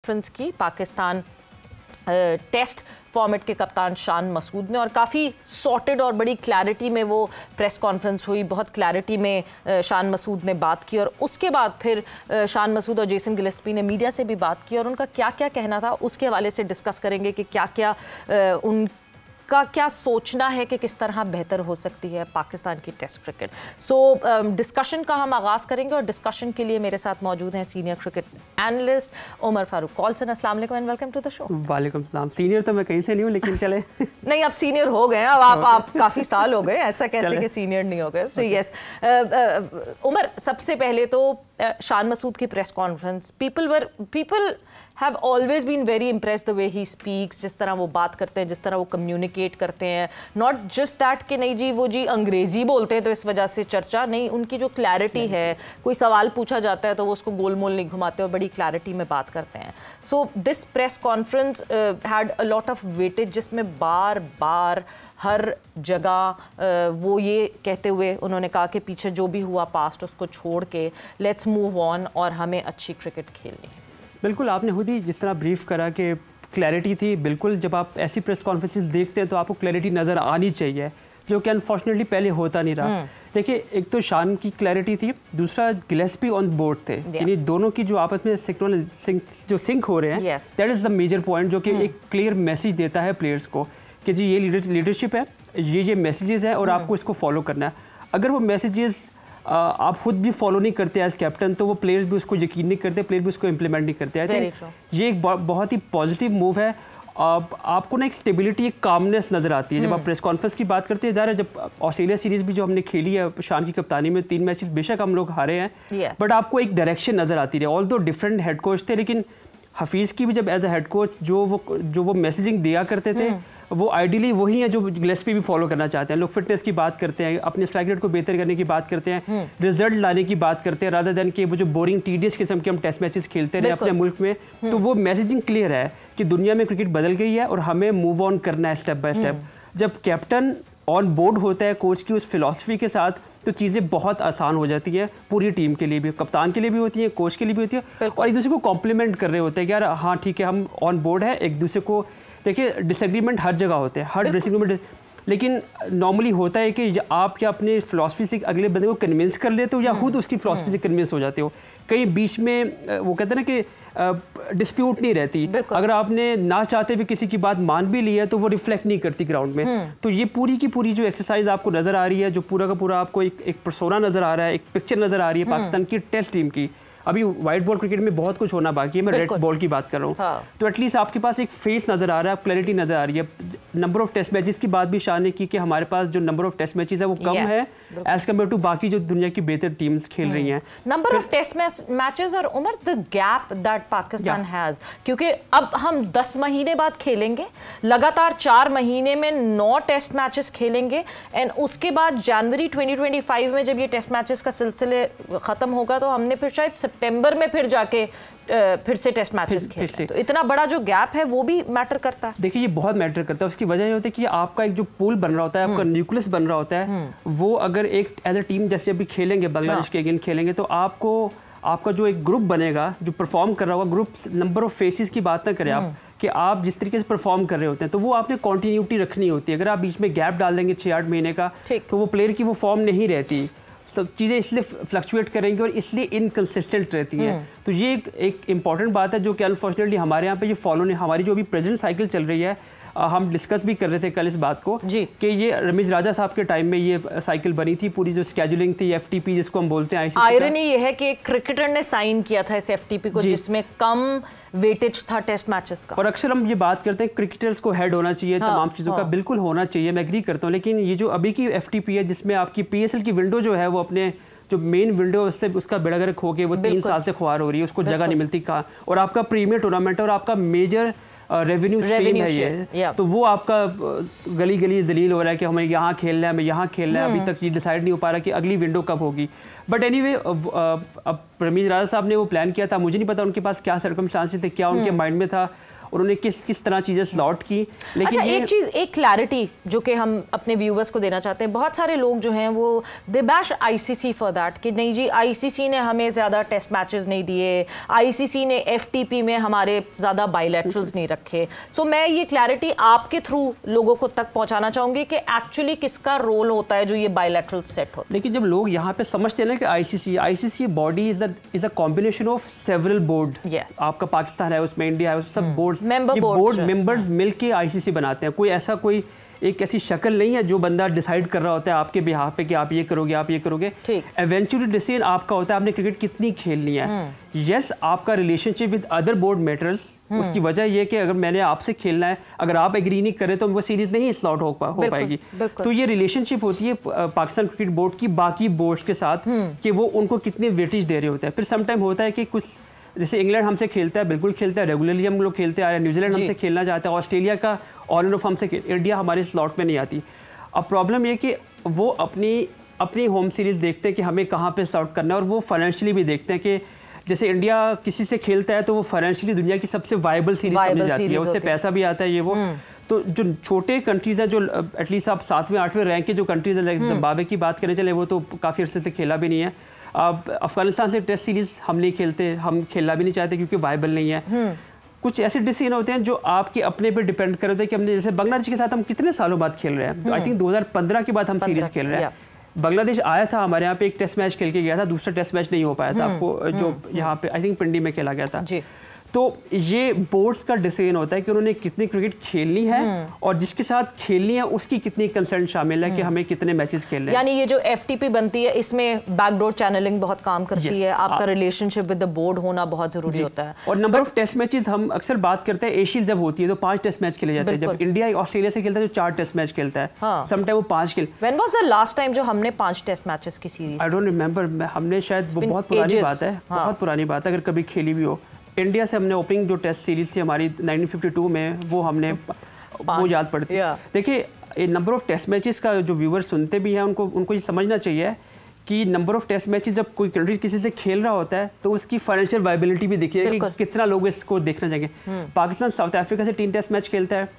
Conference की Pakistan test format के कप्तान शान मसूद ने, और काफ़ी सॉर्टेड और बड़ी क्लैरिटी में वो प्रेस कॉन्फ्रेंस हुई। बहुत क्लैरिटी में शान मसूद ने बात की, और उसके बाद फिर शान मसूद और जेसन गिलेस्पी ने मीडिया से भी बात की, और उनका क्या क्या कहना था उसके हवाले से डिस्कस करेंगे कि क्या क्या उनका क्या सोचना है कि किस तरह बेहतर हो सकती है पाकिस्तान की टेस्ट क्रिकेट। सो डिस्कशन का हम आगाज़ करेंगे, और डिस्कशन के लिए मेरे साथ मौजूद हैं senior cricket analyst Umar Farooq Kalson. अस्सलाम वालेकुम and welcome to the show. वालेकुम सलाम। सीनियर तो मैं कहीं से नहीं हूँ, लेकिन चले नहीं, अब सीनियर हो गए, अब आप काफ़ी साल हो गए, ऐसा कैसे कि सीनियर नहीं हो गए। सो यस उमर, सबसे पहले तो शान मसूद की press conference, people have always been very impressed the way he speaks, जिस तरह वो बात करते हैं, जिस तरह वो कम्युनिकेट करते हैं। नॉट जस्ट दैट कि नहीं जी वो जी अंग्रेज़ी बोलते हैं तो इस वजह से चर्चा नहीं, उनकी जो क्लैरिटी है, कोई सवाल पूछा जाता है तो वो उसको गोल मोल नहीं घुमाते और बड़ी क्लैरिटी में बात करते हैं। So this press conference had a lot of weightage, जिसमें बार बार हर जगह वो ये कहते हुए उन्होंने कहा कि पीछे जो भी हुआ पास्ट उसको छोड़ के लेट्स मूव ऑन और हमें अच्छी क्रिकेट खेलनी है। बिल्कुल, आपने खुद ही जिस तरह ब्रीफ करा कि क्लैरिटी थी, बिल्कुल जब आप ऐसी प्रेस कॉन्फ्रेंसेस देखते हैं तो आपको क्लैरिटी नज़र आनी चाहिए, जो कि अनफॉर्चुनेटली पहले होता नहीं रहा। देखिए, एक तो शान की क्लैरिटी थी, दूसरा गिलेस्पी ऑन बोर्ड थे, यानी दोनों की जो आपस में जो सिंक हो रहे हैं, that is the major point, जो कि एक क्लियर मैसेज देता है प्लेयर्स को कि जी ये लीडरशिप है, ये मैसेजेस हैं और आपको इसको फॉलो करना है। अगर वो मैसेजेस आप खुद भी फॉलो नहीं करते एज कैप्टन, तो वो प्लेयर्स भी उसको यकीन नहीं करते, प्लेयर भी उसको इम्प्लीमेंट नहीं करते। आई थिंक ये एक बहुत ही पॉजिटिव मूव है। आपको ना एक स्टेबिलिटी, एक कामनेस नज़र आती है जब आप प्रेस कॉन्फ्रेंस की बात करते हैं। ज़ाहिर है, जब ऑस्ट्रेलिया सीरीज़ भी जो हमने खेली है शान की कप्तानी में, 3 मैचेस बेशक हम लोग हारे हैं, बट आपको एक डायरेक्शन नज़र आती है। ऑल दो डिफरेंट हेड कोच थे, लेकिन हफीज़ की भी जब एज ए हेड कोच जो वो मैसेजिंग दिया करते थे, वो आइडियली वही है जो गिलेस्पी भी फॉलो करना चाहते हैं। लोग फिटनेस की बात करते हैं, अपने स्ट्राइक रेट को बेहतर करने की बात करते हैं, रिजल्ट लाने की बात करते हैं, रादर देन कि वो जो बोरिंग टीडियस किस्म के हम टेस्ट मैचेस खेलते रहे अपने मुल्क में। तो वो मैसेजिंग क्लियर है कि दुनिया में क्रिकेट बदल गई है और हमें मूव ऑन करना है स्टेप बाय स्टेप। जब कैप्टन ऑन बोर्ड होता है कोच की उस फिलॉसफी के साथ, तो चीज़ें बहुत आसान हो जाती है पूरी टीम के लिए भी, कप्तान के लिए भी होती है, कोच के लिए भी होती है, और एक दूसरे को कॉम्प्लीमेंट कर रहे होते हैं कि यार हाँ ठीक है, हम ऑन बोर्ड है एक दूसरे को। देखिए, डिसएग्रीमेंट हर जगह होते हैं, हर ड्रेसिंग रूम में, लेकिन नॉर्मली होता है कि आप क्या अपने फिलॉसफी से अगले बंदे को कन्विंस कर लेते हो या खुद उसकी फिलॉसफी से कन्विंस हो जाते हो। कहीं बीच में वो कहते हैं ना कि डिस्प्यूट नहीं रहती। अगर आपने ना चाहते भी किसी की बात मान भी ली है तो वो रिफ्लेक्ट नहीं करती ग्राउंड में। तो ये पूरी की पूरी जो एक्सरसाइज आपको नज़र आ रही है, जो पूरा का पूरा आपको एक पर्सोना नज़र आ रहा है, एक पिक्चर नज़र आ रही है पाकिस्तान की टेस्ट टीम की। अभी वाइट बॉल क्रिकेट में बहुत कुछ होना बाकी है, मैं रेड बॉल की बात कर रहा हूँ। तो एटलीस्ट आपके पास एक फेस नज़र आ रहा है, क्लैरिटी नज़र आ रही है। नंबर ऑफ टेस्ट मैचेस की बात भी शान ने की कि हमारे पास जो नंबर ऑफ टेस्ट मैचेस है वो कम है एज कम्पेयर टू बाकी जो दुनिया की बेहतर टीम्स खेल रही हैं। नंबर ऑफ टेस्ट मैचेस और Umar the gap that Pakistan has, क्योंकि अब हम 10 महीने बाद खेलेंगे, लगातार 4 महीने में 9 टेस्ट मैचेस खेलेंगे, एंड उसके बाद जनवरी 2025 में जब ये टेस्ट मैचेस का सिलसिले ख़त्म होगा तो हमने फिर शायद सितंबर में फिर जाके फिर से टेस्ट मैचेस खेलते हैं। तो इतना बड़ा जो गैप है वो भी मैटर करता है। देखिए, ये बहुत मैटर करता है। उसकी वजह ये होती है कि आपका एक जो पूल बन रहा होता है, आपका न्यूक्लियस बन रहा होता है, वो अगर एक एज ए टीम जैसे अभी खेलेंगे, बांग्लादेश के अगेंस्ट खेलेंगे, तो आपका जो एक ग्रुप बनेगा जो परफॉर्म कर रहा होगा, ग्रुप नंबर ऑफ फेसेस की बात ना करें आप, कि आप जिस तरीके से परफॉर्म कर रहे होते हैं तो वो आपने कॉन्टीन्यूटी रखनी होती है। अगर आप बीच में गैप डाल देंगे 6-8 महीने का, तो वो प्लेयर की वो फॉर्म नहीं रहती, सब चीज़ें इसलिए फ्लक्चुएट करेंगी और इसलिए इनकंसिस्टेंट रहती हैं। तो ये एक इम्पॉर्टेंट बात है जो कि अनफॉर्चुनेटली हमारे यहाँ पे ये फॉलो नहीं, हमारी जो अभी प्रेजेंट साइकिल चल रही है, हम डिस्कस भी कर रहे थे कल इस बात को कि ये रमीज राजा साहब के टाइम में ये साइकिल बनी थी, पूरी जो स्केजुलिंग थी, एफटीपी जिसको हम बोलते हैं। आयरनी ये है कि क्रिकेटर ने साइन किया था इस एफटीपी को जिसमें कम वेटेज था टेस्ट मैचेस का। और अक्सर हम ये बात करते हैं क्रिकेटर्स को हेड होना चाहिए, तमाम चीज़ों का बिल्कुल होना चाहिए, मैं एग्री करता हूँ, लेकिन ये जो अभी की एफटीपी है जिसमें आपकी पीएसएल की विंडो जो है वो अपने जो मेन विंडो उससे उसका बेड़ा गर्क हो के वो 3 साल से खुआर हो रही है, उसको जगह नहीं मिलती कहाँ, और आपका प्रीमियर टूर्नामेंट है और आपका मेजर रेवेन्यू स्ट्रीम है ये, तो वो आपका गली गली जलील हो रहा है कि हमें यहाँ खेलना है, हमें यहाँ खेलना है, अभी तक ये डिसाइड नहीं हो पा रहा कि अगली विंडो कब होगी। बट एनीवे, अब रमीज राजा साहब ने वो प्लान किया था, मुझे नहीं पता उनके पास क्या सर्कमस्टांसेस थे, क्या उनके माइंड में था, उन्होंने किस किस तरह चीज़ें स्लॉट की। लेकिन अच्छा, एक चीज़, एक क्लैरिटी जो कि हम अपने व्यूवर्स को देना चाहते हैं। बहुत सारे लोग जो हैं वो दे बैश आईसीसी फॉर दैट कि नहीं जी आईसीसी ने हमें ज़्यादा टेस्ट मैचेस नहीं दिए, आईसीसी ने एफटीपी में हमारे ज़्यादा बायलैटरल्स नहीं रखे। सो मैं ये क्लैरिटी आपके थ्रू लोगों को तक पहुँचाना चाहूँगी कि एक्चुअली किसका रोल होता है जो ये बायलैटरल सेट होता है। लेकिन जब लोग यहाँ पे समझते हैं ना कि ICC body is a combination of several board, आपका पाकिस्तान है उसमें, इंडिया है उसमें, सब बोर्ड मेंबर्स मिलके आईसीसी बनाते हैं। कोई एक ऐसी शक्ल नहीं है जो बंदा डिसाइड कर रहा होता है आपके बिहाफ पे कि आप ये करोगे, आप ये करोगे। इवेंचुअली डिसीजन आपका होता है आपने क्रिकेट कितनी खेलनी है। यस, आपका relationship with other board matters. उसकी वजह ये कि अगर मैंने आपसे खेलना है, अगर आप एग्री नहीं करें तो वो सीरीज नहीं स्लॉट हो पाएगी। तो ये रिलेशनशिप होती है पाकिस्तान क्रिकेट बोर्ड की बाकी बोर्ड्स के साथ कि वो उनको कितने वेटेज दे रहे होते हैं। फिर समटाइम होता है कि कुछ, जैसे इंग्लैंड हमसे खेलता है, बिल्कुल खेलता है, रेगुलरली हम लोग खेलते आ रहे हैं, न्यूजीलैंड हमसे खेलना चाहता है, ऑस्ट्रेलिया का ऑन एंड ऑफ हमसे, इंडिया हमारे स्लॉट में नहीं आती। अब प्रॉब्लम ये कि वो अपनी होम सीरीज़ देखते हैं कि हमें कहाँ पे स्लॉट करना है, और वो फाइनेंशियली भी देखते हैं कि जैसे इंडिया किसी से खेलता है तो वो फाइनेंशियली दुनिया की सबसे वायबल सीरीज समझी जाती है, उससे पैसा भी आता है ये वो। तो जो छोटे कंट्रीज़ हैं, जो एटलीस्ट आप 7वें 8वें रैंक के जो कंट्रीज़ हैं, जिम्बाब्वे की बात करें चले, वो तो काफ़ी अर्से से खेला भी नहीं है। अब अफगानिस्तान से टेस्ट सीरीज हम नहीं खेलते, हम खेलना भी नहीं चाहते क्योंकि वायबल नहीं है। कुछ ऐसे डिसीजन होते हैं जो आपके अपने पे डिपेंड कर होते हैं कि हमने, जैसे बांग्लादेश के साथ हम कितने सालों बाद खेल रहे हैं, तो आई थिंक 2015 के बाद हम सीरीज खेल रहे हैं। बांग्लादेश आया था हमारे यहाँ पे, एक टेस्ट मैच खेल के गया था, दूसरा टेस्ट मैच नहीं हो पाया था आपको, जो यहाँ पे आई थिंक पिंडी में खेला गया था। तो ये बोर्ड्स का डिसीजन होता है कि उन्होंने कितनी क्रिकेट खेलनी है और जिसके साथ खेलनी है उसकी कितनी कंसेंट शामिल है कि हमें कितने मैचेस खेलने हैं। यानी ये जो एफटीपी बनती है इसमें बैकडोर चैनलिंग बहुत काम करती है, आपका रिलेशनशिप विद द बोर्ड होना बहुत जरूरी होता है। और नंबर ऑफ टेस्ट मैचेस हम अक्सर बात करते हैं, एशियन जब होती है तो 5 टेस्ट मैच खेले जाते हैं, जब इंडिया ऑस्ट्रेलिया से खेलता है तो 4 टेस्ट मैच खेलता है, समटाइम वो 5 खेल। When was the last time जो हमने 5 टेस्ट मैचेस की सीरीज? आई डोंट रिमेंबर, हमने शायद, वो बहुत पुरानी बात है, बहुत पुरानी बात है, अगर कभी खेली भी हो। इंडिया से हमने ओपनिंग जो टेस्ट सीरीज थी हमारी 1952 में, वो हमने वो याद पड़ती है। देखिए नंबर ऑफ टेस्ट मैचेस का जो व्यूअर सुनते भी हैं उनको ये समझना चाहिए कि नंबर ऑफ टेस्ट मैचेस जब कोई कंट्री किसी से खेल रहा होता है तो उसकी फाइनेंशियल वायबिलिटी भी देखिए कि कितना लोग इसको देखना चाहिए। पाकिस्तान साउथ अफ्रीका से 3 टेस्ट मैच खेलता है,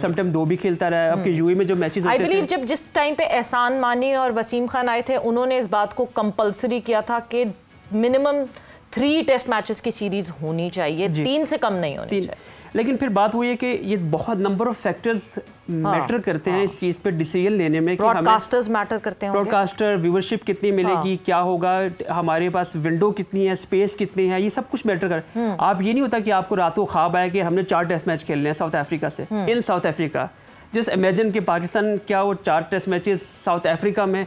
समटाइम 2 भी खेलता रहा है। आपके यूएई में जो मैचेस होते थे, जब जिस टाइम पे एहसान मानी और वसीम खान आए थे, उन्होंने इस बात को कंपल्सरी किया था कि मिनिमम 3 टेस्ट मैचेस की सीरीज होनी चाहिए, 3 से कम नहीं होनी चाहिए। लेकिन फिर बात हुई है कि ये बहुत नंबर ऑफ फैक्टर्स मैटर करते हैं इस चीज़ पे डिसीजन लेने में। ब्रॉडकास्टर्स मैटर करते हैं, ब्रॉडकास्टर, व्यूअरशिप कितनी मिलेगी, क्या होगा, हमारे पास विंडो कितनी है, स्पेस कितनी है, ये सब कुछ मैटर कर। आप ये नहीं होता कि आपको रातों ख्वाब आया कि हमने 4 टेस्ट मैच खेलने हैं साउथ अफ्रीका से, इन साउथ अफ्रीका। जस्ट इमेजिन कि पाकिस्तान क्या वो 4 टेस्ट मैचेस साउथ अफ्रीका में,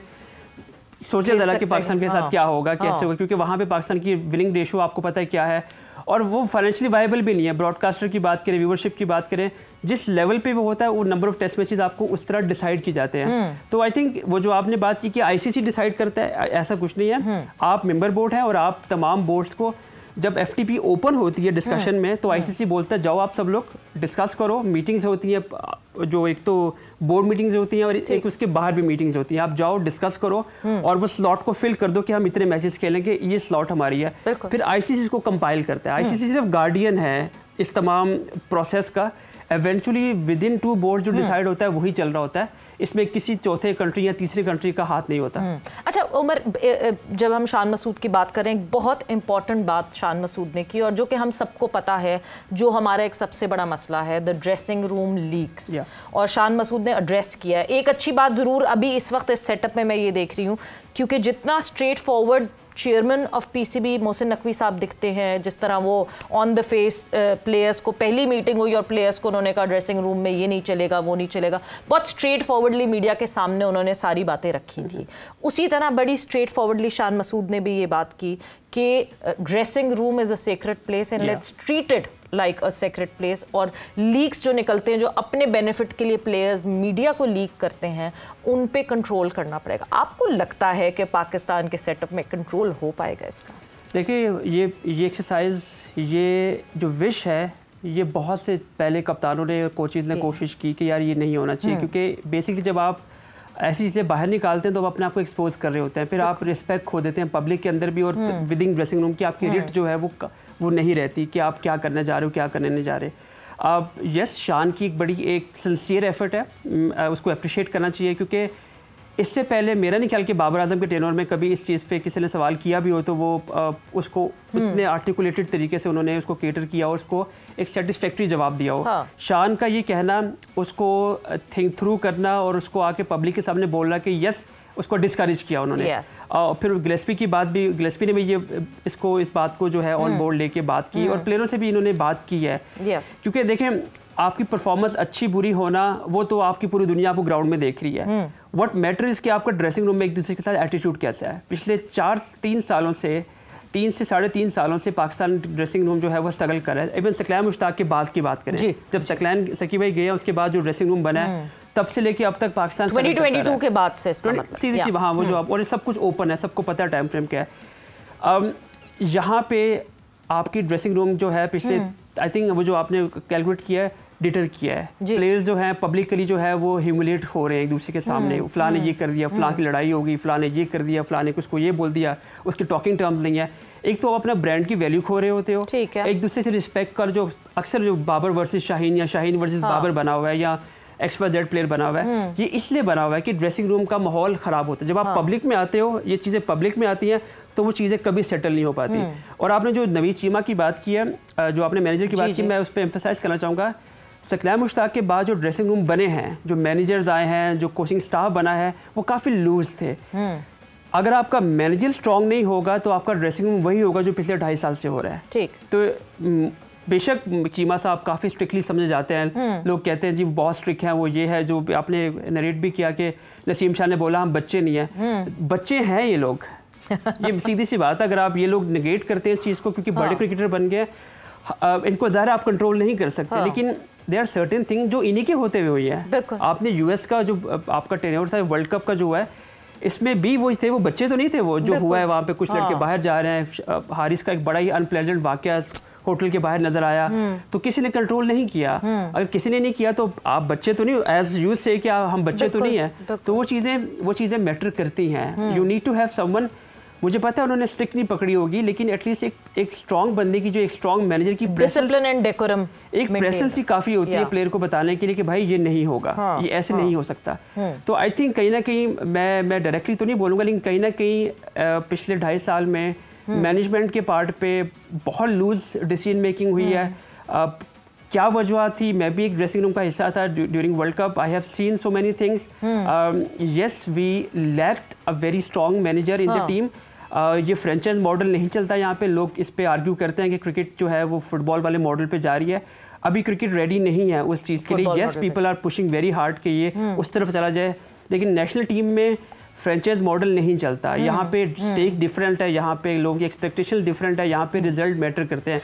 सोचे जरा कि पाकिस्तान के साथ क्या होगा, कैसे होगा, क्योंकि वहाँ पे पाकिस्तान की विनिंग रेशो आपको पता है क्या है, और वो फाइनेंशियली वायबल भी नहीं है। ब्रॉडकास्टर की बात करें, व्यूअरशिप की बात करें, जिस लेवल पे वो होता है वो नंबर ऑफ टेस्ट मैचेस आपको उस तरह डिसाइड की जाते हैं। तो आई थिंक वो जो आपने बात की कि आईसीसी डिसाइड करता है, ऐसा कुछ नहीं है। आप मेंबर बोर्ड हैं और आप तमाम बोर्ड्स को, जब एफटीपी ओपन होती है डिस्कशन में तो आईसीसी बोलता है जाओ आप सब लोग डिस्कस करो। मीटिंग्स होती हैं, जो एक तो बोर्ड मीटिंग्स होती हैं और एक उसके बाहर भी मीटिंग्स होती हैं। आप जाओ डिस्कस करो और वो स्लॉट को फिल कर दो कि हम इतने मैचेस खेलेंगे, ये स्लॉट हमारी है। फिर आईसीसी इसको कंपाइल करता है। आईसीसी सिर्फ गार्डियन है इस तमाम प्रोसेस का। इवेंचुअली विद इन 2 बोर्ड जो डिसाइड होता है वही चल रहा होता है, इसमें किसी चौथे कंट्री या तीसरी कंट्री का हाथ नहीं होता। अच्छा उमर, जब हम शान मसूद की बात करें, एक बहुत इंपॉर्टेंट बात शान मसूद ने की और जो कि हम सबको पता है, जो हमारा एक सबसे बड़ा मसला है, द ड्रेसिंग रूम लीक्स, और शान मसूद ने एड्रेस किया है। एक अच्छी बात ज़रूर अभी इस वक्त इस सेटअप में मैं ये देख रही हूँ, क्योंकि जितना straight forward chairman of PCB Mohsin Naqvi साहब दिखते हैं, जिस तरह वो ऑन द फेस प्लेयर्स को, पहली मीटिंग हुई और प्लेयर्स को उन्होंने कहा ड्रेसिंग रूम में ये नहीं चलेगा, वो नहीं चलेगा, बहुत स्ट्रेट फॉरवर्डली मीडिया के सामने उन्होंने सारी बातें रखी थी। उसी तरह बड़ी स्ट्रेट फॉरवर्डली शान मसूद ने भी ये बात की कि dressing room is a secret place and let's treat it like a secret place. और लीक्स जो निकलते हैं, जो अपने बेनिफिट के लिए प्लेयर्स मीडिया को लीक करते हैं, उन पे कंट्रोल करना पड़ेगा। आपको लगता है कि पाकिस्तान के सेटअप में कंट्रोल हो पाएगा इसका? देखिए ये एक्सरसाइज, ये जो विश है, ये बहुत से पहले कप्तानों ने, कोचेज ने कोशिश की कि यार ये नहीं होना चाहिए, क्योंकि बेसिकली जब आप ऐसी चीज़ें बाहर निकालते हैं तो आप अपने आप को एक्सपोज कर रहे होते हैं। फिर आप रिस्पेक्ट खो देते हैं पब्लिक के अंदर भी और विद इन ड्रेसिंग रूम की आपकी रेट जो है वो नहीं रहती कि आप क्या करने जा रहे हो, क्या करने नहीं जा रहे। अब यस, शान की एक बड़ी एक सिंसियर एफर्ट है, उसको अप्रिशिएट करना चाहिए, क्योंकि इससे पहले मेरा नहीं ख्याल कि बाबर आजम के टेनोर में कभी इस चीज़ पे किसी ने सवाल किया भी हो तो वो उसको इतने आर्टिकुलेटेड तरीके से उन्होंने उसको केटर किया और उसको एक सेटिस्फैक्ट्री जवाब दिया हो। हाँ। शान का ये कहना, उसको थिंक थ्रू करना और उसको आके पब्लिक के सामने बोलना कि यस, उसको डिस्करेज किया उन्होंने। और फिर गिलेस्पी की बात भी, गिलेस्पी ने भी ये इस बात को जो है ऑन बोर्ड लेके बात की और प्लेयरों से भी इन्होंने बात की है, क्योंकि देखें आपकी परफॉर्मेंस अच्छी बुरी होना वो तो आपकी पूरी दुनिया आपको ग्राउंड में देख रही है। व्हाट मैटर इज कि आपका ड्रेसिंग रूम में एक दूसरे के साथ एटीट्यूड कैसा है। पिछले 3 सालों से 3 से 3.5 सालों से पाकिस्तान ड्रेसिंग रूम जो है वो स्ट्रगल कर रहा है। इवन सकलैन मुश्ताक के बाद की बात करें, जब सकलैन सकी भाई गए उसके बाद जो ड्रेसिंग रूम बना है तब से लेके अब तक पाकिस्तान 2022 के बाद से इसका मतलब सीधी सी वहाँ वो जो और सब कुछ ओपन है, सबको पता है टाइम फ्रेम क्या है। यहाँ पे आपकी ड्रेसिंग रूम जो है पिछले आई थिंक वो जो आपने कैलकुलेट किया है, डिटर किया है। प्लेयर्स जो हैं पब्लिकली जो है वो ह्यूमिलेट हो रहे हैं एक दूसरे के सामने, फलां ने ये कर दिया, फलां की लड़ाई हो गई, फलां ने ये कर दिया, फलां ने उसको ये बोल दिया, उसके टॉकिंग टर्म्स नहीं है। एक तो आप अपना ब्रांड की वैल्यू खो रहे होते हो, एक दूसरे से रिस्पेक्ट कर, जो अक्सर जो बाबर वर्सेस शाहीन या शाहीन वर्सेस बाबर बना हुआ है या XYZ प्लेयर बना हुआ है, ये इसलिए बना हुआ है कि ड्रेसिंग रूम का माहौल ख़राब होता है। जब आप पब्लिक में आते हो, ये चीज़ें पब्लिक में आती हैं तो वो चीज़ें कभी सेटल नहीं हो पाती। और आपने जो नवीद चीमा की बात की है, जो आपने मैनेजर की बात की, मैं उस पर एम्फेसाइज करना चाहूँगा। सकलैन मुश्ताक के बाद जो ड्रेसिंग रूम बने हैं, जो मैनेजर्स आए हैं, जो कोचिंग स्टाफ बना है, वो काफ़ी लूज थे। अगर आपका मैनेजर स्ट्रॉन्ग नहीं होगा तो आपका ड्रेसिंग रूम वही होगा जो पिछले 2.5 साल से हो रहा है। ठीक। तो बेशक चीमा साहब काफ़ी स्ट्रिक्टली समझे जाते हैं, लोग कहते हैं जी बहुत स्ट्रिक्ट हैं, वो ये है जो आपने नरेट भी किया कि नसीम शाह ने बोला हम बच्चे नहीं हैं। बच्चे हैं ये लोग, ये सीधी सी बात है। अगर आप ये लोग नेगेट करते हैं इस चीज़ को क्योंकि बड़े क्रिकेटर बन गए, इनको ज़ाहिर आप कंट्रोल नहीं कर सकते, लेकिन देयर आर सर्टेन थिंग जो इन्हीं के होते हुए हुई है। आपने US का जो आपका टेन्योर था वर्ल्ड कप का जो है, इसमें भी वो थे, वो बच्चे तो नहीं थे। वो जो हुआ है वहाँ पे कुछ लड़के बाहर जा रहे हैं, हारिस का एक बड़ा ही अनप्लेजेंट वाकया होटल के बाहर नजर आया, तो किसी ने कंट्रोल नहीं किया। अगर किसी ने नहीं किया तो आप बच्चे तो नहीं, एज यूज से कि हम बच्चे तो नहीं है। तो वो चीज़ें मैटर करती हैं। You need to have someone, मुझे पता है उन्होंने स्ट्रिक्ट नहीं पकड़ी होगी, लेकिन एटलीस्ट एक स्ट्रॉन्ग बंदे की, जो एक स्ट्रॉन्ग मैनेजर की डिसिप्लिन एंड डेकोरम, एक प्रेजेंस ही काफ़ी होती है प्लेयर को बताने के लिए कि भाई ये नहीं होगा, ये ऐसे नहीं हो सकता। तो आई थिंक कहीं ना कहीं मैं डायरेक्टली तो नहीं बोलूँगा, लेकिन कहीं ना कहीं पिछले 2.5 साल में मैनेजमेंट के पार्ट पे बहुत लूज डिसीजन मेकिंग हुई है। क्या वजह थी, मैं भी एक ड्रेसिंग रूम का हिस्सा था during world cup. I have seen so many things. Yes, we lacked a very strong manager in the team. ये फ्रेंचाइज मॉडल नहीं चलता यहाँ पे। लोग इस पे आर्ग्यू करते हैं कि क्रिकेट जो है वो फुटबॉल वाले मॉडल पे जा रही है। अभी क्रिकेट रेडी नहीं है उस चीज़ के लिए। Yes, people are pushing very hard कि ये उस तरफ चला जाए, लेकिन नेशनल टीम में फ्रेंचाइज मॉडल नहीं चलता। यहाँ पे स्टेक डिफरेंट है, यहाँ पे लोगों की एक्सपेक्टेशन डिफरेंट है, यहाँ पे रिजल्ट मैटर करते हैं।